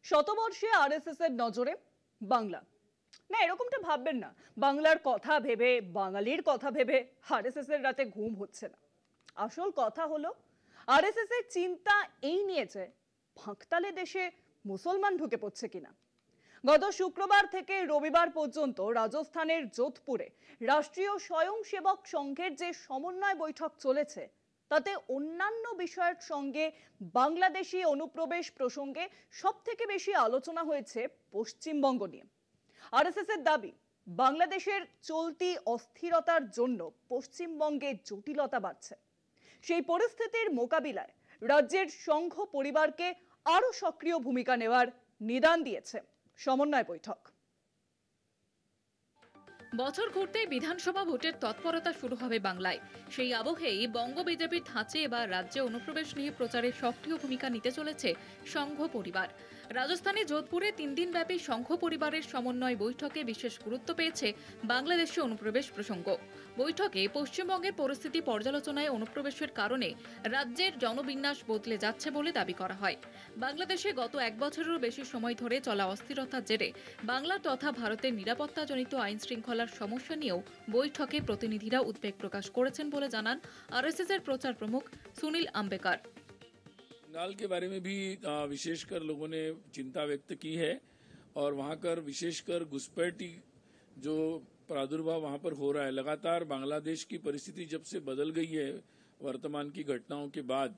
শতবর্ষে RSS এর নজরে বাংলা না, এরকমটা ভাববেন না। বাংলার কথা ভেবে, বাঙালির কথা ভেবে আরএসএস এর রাতে ঘুম হচ্ছে না। আসল কথা হলো আরএসএস এর চিন্তা এই নিয়েছে ফাঁকতালে দেশে মুসলমান ঢুকে পড়ছে কিনা। গত শুক্রবার থেকে রবিবার পর্যন্ত রাজস্থানের যোধপুরে রাষ্ট্রীয় স্বয়ংসেবক সংঘের যে সমন্বয় বৈঠক চলেছে তাতে অন্যান্য বিষয়ের সঙ্গে বাংলাদেশি অনুপ্রবেশ প্রসঙ্গে সবথেকে বেশি আলোচনা হয়েছে পশ্চিমবঙ্গ নিয়ে। আরএসএস এর দাবি, বাংলাদেশের চলতি অস্থিরতার জন্য পশ্চিমবঙ্গে জটিলতা বাড়ছে। সেই পরিস্থিতির মোকাবিলায় রাজ্যের সংঘ পরিবারকে আরো সক্রিয় ভূমিকা নেওয়ার নিদান দিয়েছে সমন্বয় বৈঠক। বছর ঘুরতেই বিধানসভা ভোটের তৎপরতা শুরু হবে বাংলায়। সেই আবহেই বঙ্গ বিজেপির ধাঁচে এবার রাজ্যে অনুপ্রবেশ নিয়ে প্রচারে সক্রিয় ভূমিকা নিতে চলেছে সংঘ পরিবার। রাজস্থানে যোধপুরে 3 দিনব্যাপী সংঘ পরিবারের সমন্বয় বৈঠকে বিশেষ গুরুত্ব পেয়েছে বাংলাদেশে অনুপ্রবেশ প্রসঙ্গ। বৈঠকে পশ্চিমবঙ্গের পরিস্থিতি পর্যালোচনায় অনুপ্রবেশের কারণে রাজ্যের জনবিন্যাস বদলে যাচ্ছে বলে দাবি করা হয়। বাংলাদেশে গত 1 বছরেরও বেশি সময় ধরে চলা অস্থিরতার জেরে বাংলা তথা ভারতের নিরাপত্তাজনিত আইন শৃঙ্খলা সমস্যা নিয়েও বৈঠকে প্রতিনিধিরা উদ্বেগ প্রকাশ করেছেন বলে জানান आरएसएस এর প্রচার প্রमुख सुनील अंबेकर। बंगाल के बारे में भी विशेषकर लोगों ने चिंता व्यक्त की है और वहां कर विशेषकर घुसपैठी जो प्रादुर्भाव वहां पर हो रहा है, लगातार बांग्लादेश की परिस्थिति जब से बदल गई है वर्तमान की घटनाओं के बाद,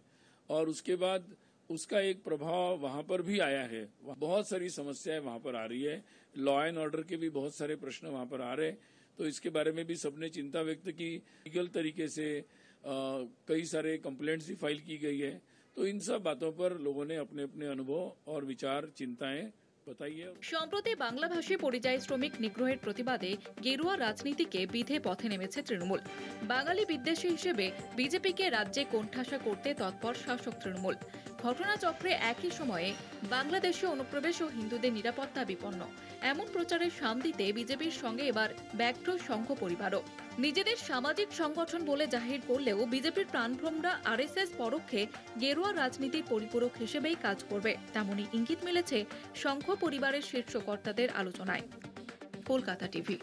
और उसके बाद उसका एक प्रभाव वहां पर भी आया है। बहुत सारी समस्याएं वहां पर आ रही है, लॉ एंड ऑर्डर के भी बहुत सारे प्रश्न वहां पर आ रहे हैं। तो इसके बारे में भी सबने चिंता व्यक्त की। लीगल तरीके से कई सारे कंप्लेंट्स भी फाइल की गई है। तो इन सब बातों पर लोगों ने अपने अपने अनुभव और विचार, चिंताएं बताई है। সম্প্রতি বাংলাভাষী পরিযায়ী শ্রমিক নিগ্রহের প্রতিবাদে গেরুয়া রাজনীতিকে বিধে পথে নেমেছে তৃণমূল। বাঙালি বিদ্বেষী হিসেবে বিজেপিকে রাজ্যে কোণঠাসা করতে তৎপর শাসক তৃণমূল। ঘটনাচক্রে একই সময়ে বাংলাদেশে অনুপ্রবেশ ও হিন্দুদের নিরাপত্তা বিপন্ন এমন প্রচারের সাম দিতে বিজেপির সঙ্গে এবার ব্যগ্র সংঘ পরিবারও। নিজেদের সামাজিক সংগঠন বলে জাহির করলেও বিজেপির প্রাণভ্রমরা আরএসএস পরোক্ষে গেরুয়া রাজনীতির পরিপূরক হিসেবেই কাজ করবে, তেমনই ইঙ্গিত মিলেছে সংঘ পরিবারের শীর্ষ কর্তাদের আলোচনায়। কলকাতা টিভি।